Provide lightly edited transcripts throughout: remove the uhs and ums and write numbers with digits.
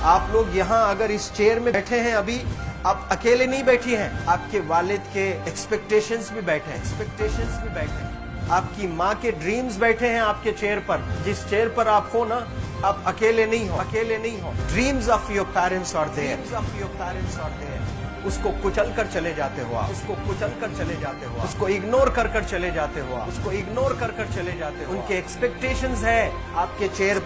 आप लोग यहाँ अगर इस चेयर में बैठे हैं अभी, आप अकेले नहीं बैठी हैं, आपके वालिद के एक्सपेक्टेशंस भी बैठे हैं, आपकी माँ के ड्रीम्स बैठे हैं आपके चेयर पर। जिस चेयर पर आप हो ना, आप अकेले नहीं हो। Dreams of your parents are there. उसको कुचल कर चले जाते हो आप, उसको इग्नोर कर चले जाते हो आप, उनके एक्सपेक्टेशंस है आपके चेयर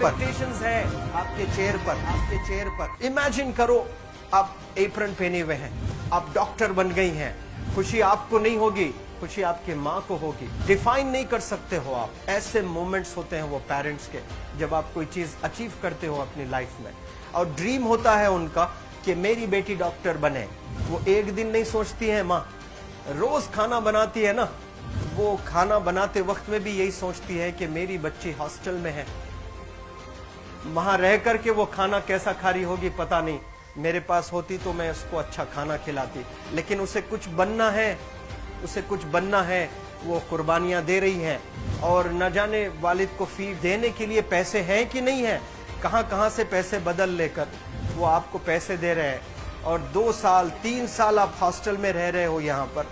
पर। इमेजिन करो आप एप्रन पहने हुए हैं, आप डॉक्टर बन गई हैं, खुशी आपको नहीं होगी, खुशी आपके माँ को होगी। डिफाइन नहीं कर सकते हो आप। ऐसे मोमेंट्स होते हैं वो पेरेंट्स के, जब आप कोई चीज अचीव करते हो अपनी लाइफ में, और ड्रीम होता है उनका कि मेरी बेटी डॉक्टर बने। वो एक दिन नहीं सोचती है माँ, रोज खाना बनाती है ना, वो खाना बनाते वक्त में भी यही सोचती है कि मेरी बच्ची हॉस्टल में है, वहां रह करके वो खाना कैसा खा रही होगी पता नहीं, मेरे पास होती तो मैं उसको अच्छा खाना खिलाती। लेकिन उसे कुछ बनना है, वो कुर्बानियां दे रही है, और न जाने वालिद को फी देने के लिए पैसे हैं कि नहीं है, कहां से पैसे बदल लेकर वो आपको पैसे दे रहे हैं। और 2 साल 3 साल आप हॉस्टल में रह रहे हो यहाँ पर।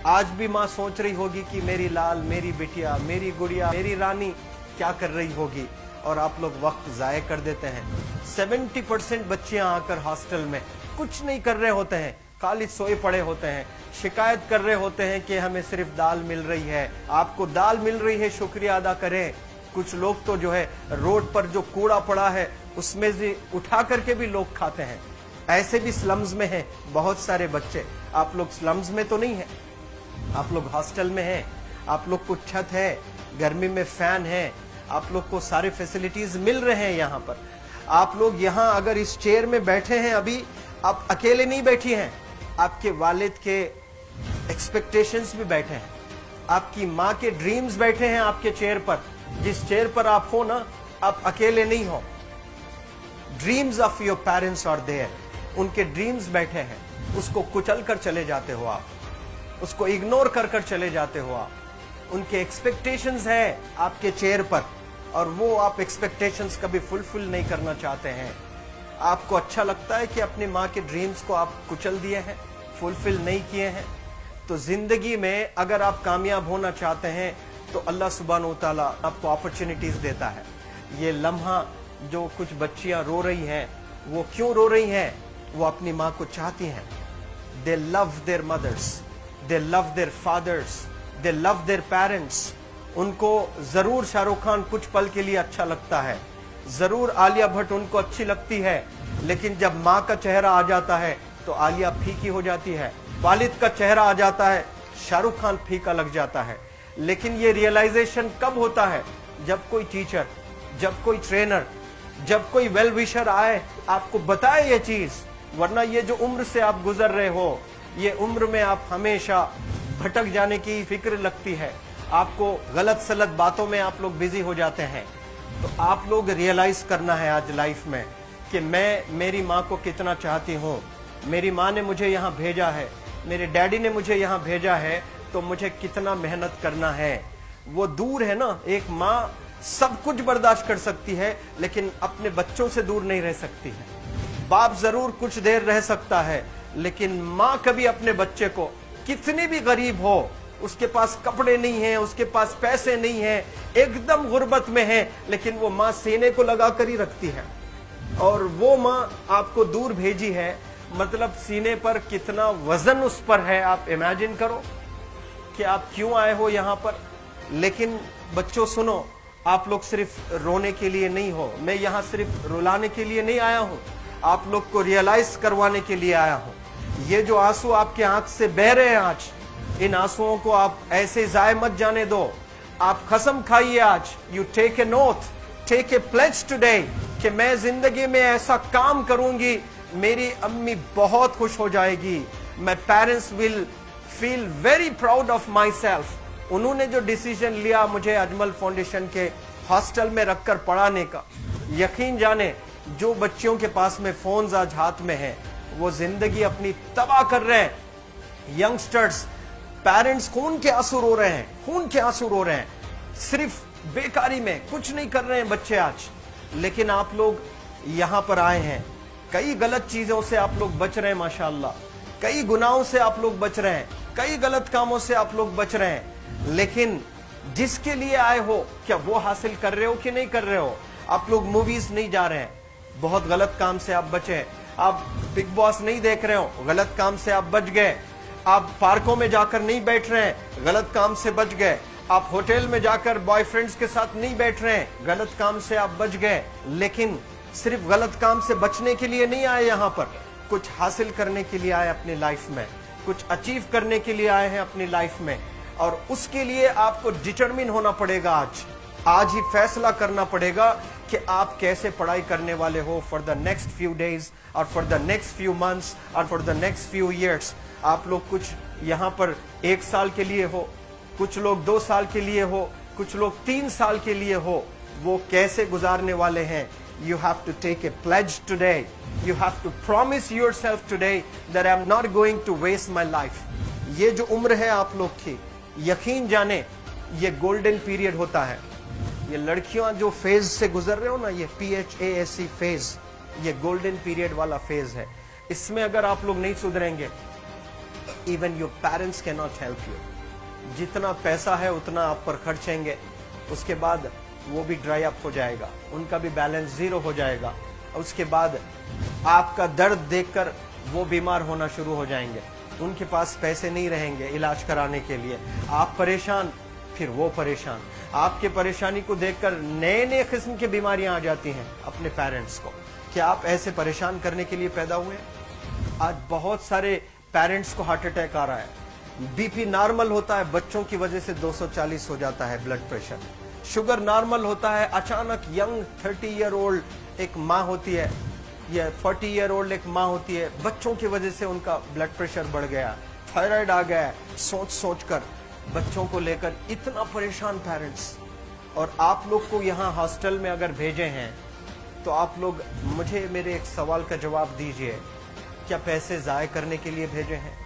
आज भी माँ सोच रही होगी कि मेरी लाल, मेरी बिटिया, मेरी गुड़िया, मेरी रानी क्या कर रही होगी, और आप लोग वक्त जाया कर देते हैं। 70% बच्चियां आकर हॉस्टल में कुछ नहीं कर रहे होते हैं, खाली सोए पड़े होते हैं, शिकायत कर रहे होते हैं कि हमें सिर्फ दाल मिल रही है। आपको दाल मिल रही है, शुक्रिया अदा करें। कुछ लोग तो जो है रोड पर जो कूड़ा पड़ा है उसमें से उठा करके भी लोग खाते हैं। ऐसे भी स्लम्स में हैं बहुत सारे बच्चे। आप लोग स्लम्स में तो नहीं है, आप लोग हॉस्टल में हैं, आप लोग को छत है, गर्मी में फैन है, आप लोग को सारे फैसिलिटीज मिल रहे हैं यहाँ पर। आप लोग यहाँ अगर इस चेयर में बैठे हैं अभी, आप अकेले नहीं बैठी हैं, आपके वालिद के एक्सपेक्टेशंस भी बैठे हैं, आपकी माँ के ड्रीम्स बैठे हैं आपके चेयर पर। जिस चेयर पर आप हो ना, आप अकेले नहीं हो। Dreams of your parents are there. उनके ड्रीम्स बैठे हैं, उसको कुचल कर चले जाते हो आप, उसको इग्नोर कर चले जाते हो आप। उनके एक्सपेक्टेशंस है आपके चेयर पर, और वो आप एक्सपेक्टेशंस कभी फुलफिल नहीं करना चाहते हैं। आपको अच्छा लगता है कि अपनी माँ के ड्रीम्स को आप कुचल दिए हैं, फुलफिल नहीं किए हैं। तो जिंदगी में अगर आप कामयाब होना चाहते हैं तो अल्लाह सुब्हानहू व तआला आपको अपॉर्चुनिटीज देता है। ये लम्हा जो कुछ बच्चियां रो रही हैं, वो क्यों रो रही हैं? वो अपनी माँ को चाहती हैं। They love their mothers, they love their fathers, they love their parents. उनको जरूर शाहरुख खान कुछ पल के लिए अच्छा लगता है, जरूर आलिया भट्ट उनको अच्छी लगती है, लेकिन जब माँ का चेहरा आ जाता है तो आलिया फीकी हो जाती है। वालिद का चेहरा आ जाता है, शाहरुख खान फीका लग जाता है। लेकिन ये रियलाइजेशन कब होता है? जब कोई टीचर, जब कोई ट्रेनर, जब कोई वेल विशर आए, आपको बताए ये चीज। वरना ये जो उम्र से आप गुजर रहे हो, ये उम्र में आप हमेशा भटक जाने की फिक्र लगती है, आपको गलत सलत बातों में आप लोग बिजी हो जाते हैं। तो आप लोग रियलाइज करना है आज लाइफ में कि मैं मेरी माँ को कितना चाहती हूँ। मेरी माँ ने मुझे यहाँ भेजा है, मेरे डैडी ने मुझे यहाँ भेजा है, तो मुझे कितना मेहनत करना है। वो दूर है ना, एक माँ सब कुछ बर्दाश्त कर सकती है, लेकिन अपने बच्चों से दूर नहीं रह सकती है। बाप जरूर कुछ देर रह सकता है, लेकिन माँ कभी अपने बच्चे को, कितनी भी गरीब हो, उसके पास कपड़े नहीं है, उसके पास पैसे नहीं है, एकदम गुर्बत में है, लेकिन वो माँ सीने को लगा कर ही रखती है। और वो माँ आपको दूर भेजी है, मतलब सीने पर कितना वजन उस पर है। आप इमेजिन करो कि आप क्यों आए हो यहाँ पर। लेकिन बच्चों सुनो, आप लोग सिर्फ रोने के लिए नहीं हो, मैं यहाँ सिर्फ रुलाने के लिए नहीं आया हूँ, आप लोग को रियलाइज करवाने के लिए आया हूँ। ये जो आंसू आपके आंख से बह रहे हैं आज, इन आंसुओं को आप ऐसे जाए मत जाने दो। आप कसम खाइए आज, you take a note, take a pledge today, कि मैं जिंदगी में ऐसा काम करूंगी, मेरी अम्मी बहुत खुश हो जाएगी। My parents will feel very proud of my self. उन्होंने जो डिसीजन लिया मुझे अजमल फाउंडेशन के हॉस्टल में रखकर पढ़ाने का, यकीन जाने जो बच्चियों के पास में फोन्स आज हाथ में हैं, वो जिंदगी अपनी तबाह कर रहे हैं। यंगस्टर्स, पेरेंट्स खून के आंसू रो रहे हैं, खून के आंसू रो रहे हैं, सिर्फ बेकारी में कुछ नहीं कर रहे हैं बच्चे आज। लेकिन आप लोग यहाँ पर आए हैं, कई गलत चीजों से आप लोग बच रहे हैं माशाअल्लाह, कई गुनाहों से आप लोग बच रहे हैं, कई गलत कामों से आप लोग बच रहे हैं, लेकिन जिसके लिए आए हो क्या वो हासिल कर रहे हो कि नहीं कर रहे हो? आप लोग मूवीज नहीं जा रहे हैं, बहुत गलत काम से आप बचे। आप बिग बॉस नहीं देख रहे हो, गलत काम से आप बच गए। आप पार्कों में जाकर नहीं बैठ रहे हैं, गलत काम से बच गए। आप होटल में जाकर बॉयफ्रेंड्स के साथ नहीं बैठ रहे हैं, गलत काम से आप बच गए। लेकिन सिर्फ गलत काम से बचने के लिए नहीं आए यहाँ पर, कुछ हासिल करने के लिए आए अपनी लाइफ में, कुछ अचीव करने के लिए आए हैं अपनी लाइफ में। और उसके लिए आपको डिटरमिन होना पड़ेगा। आज ही फैसला करना पड़ेगा कि आप कैसे पढ़ाई करने वाले हो for the next few days और for the next few months और for the next few years. आप लोग कुछ यहाँ पर 1 साल के लिए हो, कुछ लोग 2 साल के लिए हो, कुछ लोग 3 साल के लिए हो, वो कैसे गुजारने वाले हैं? You have to take a pledge today. You have to promise yourself today that I'm not going to waste my life. ये जो उम्र है आप लोग की, यकीन जाने ये गोल्डन पीरियड होता है। ये लड़कियां जो फेज से गुजर रहे हो ना, ये PHASE फेज, ये गोल्डन पीरियड वाला फेज है। इसमें अगर आप लोग नहीं सुधरेंगे, even your parents can not help you. जितना पैसा है उतना आप पर खर्चेंगे, उसके बाद वो भी ड्राई अप हो जाएगा, उनका भी बैलेंस जीरो हो जाएगा। उसके बाद आपका दर्द देखकर वो बीमार होना शुरू हो जाएंगे, उनके पास पैसे नहीं रहेंगे इलाज कराने के लिए। आप परेशान, फिर वो परेशान। आपके परेशानी को देखकर नए नए किस्म की बीमारियां आ जाती हैं अपने पेरेंट्स को। क्या आप ऐसे परेशान करने के लिए पैदा हुए? आज बहुत सारे पेरेंट्स को हार्ट अटैक आ रहा है, बीपी नॉर्मल होता है, बच्चों की वजह से 240 हो जाता है ब्लड प्रेशर। शुगर नॉर्मल होता है, अचानक यंग 30 ईयर ओल्ड एक माँ होती है या 40 ईयर ओल्ड एक माँ होती है, बच्चों की वजह से उनका ब्लड प्रेशर बढ़ गया, थायराइड आ गया। सोच सोच कर बच्चों को लेकर इतना परेशान पेरेंट्स। और आप लोग को यहाँ हॉस्टल में अगर भेजे हैं तो आप लोग मुझे मेरे एक सवाल का जवाब दीजिए, क्या पैसे ज़ाय करने के लिए भेजे हैं?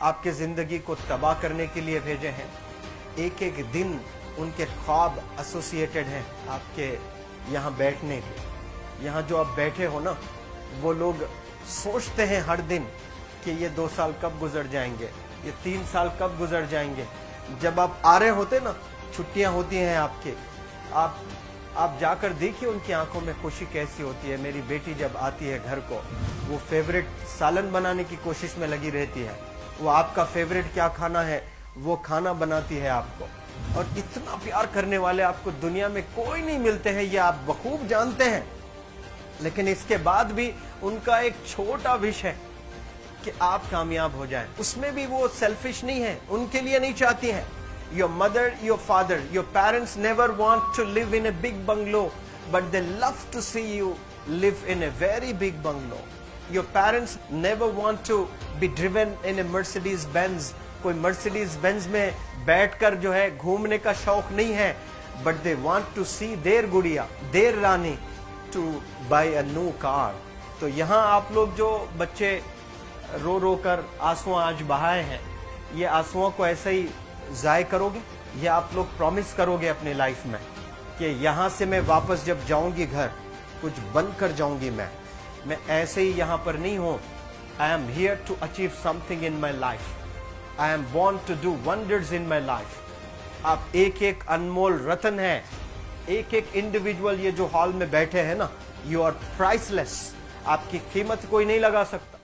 आपके ज़िंदगी को तबाह करने के लिए भेजे हैं? एक एक दिन उनके ख्वाब एसोसिएटेड हैं आपके यहाँ बैठने के। यहाँ जो आप बैठे हो ना, वो लोग सोचते हैं हर दिन कि ये 2 साल कब गुजर जाएंगे, ये 3 साल कब गुजर जाएंगे। जब आप आ रहे होते ना, छुट्टियाँ होती हैं आपके, आप जाकर देखिए उनकी आंखों में खुशी कैसी होती है। मेरी बेटी जब आती है घर को, वो फेवरेट सालन बनाने की कोशिश में लगी रहती है। वो आपका फेवरेट क्या खाना है वो खाना बनाती है आपको। और इतना प्यार करने वाले आपको दुनिया में कोई नहीं मिलते हैं, ये आप बखूब जानते हैं। लेकिन इसके बाद भी उनका एक छोटा विश है कि आप कामयाब हो जाएं। उसमें भी वो सेल्फिश नहीं है, उनके लिए नहीं चाहती हैं। Your mother, your father, your parents never want to live in a big bungalow, but they love to see you live in a very big bungalow. Your parents never want to be driven in a Mercedes Benz. कोई Mercedes Benz में बैठकर जो है घूमने का शौक नहीं है, but they want to see their गुड़िया, their Rani to buy a new car. तो यहाँ आप लोग जो बच्चे रो रो कर आंसू आज बहाए हैं, ये आंसुओं को ऐसे ही ज़ाय करोगे या आप लोग प्रॉमिस करोगे अपनी लाइफ में कि यहाँ से मैं वापस जब जाऊंगी घर, कुछ बन कर जाऊंगी। मैं ऐसे ही यहाँ पर नहीं हूँ। I am here to achieve something in my life. I am born to do wonders in my life. आप एक एक अनमोल रतन है, एक एक इंडिविजुअल ये जो हॉल में बैठे हैं ना, यू आर प्राइसलेस। आपकी कीमत कोई नहीं लगा सकता।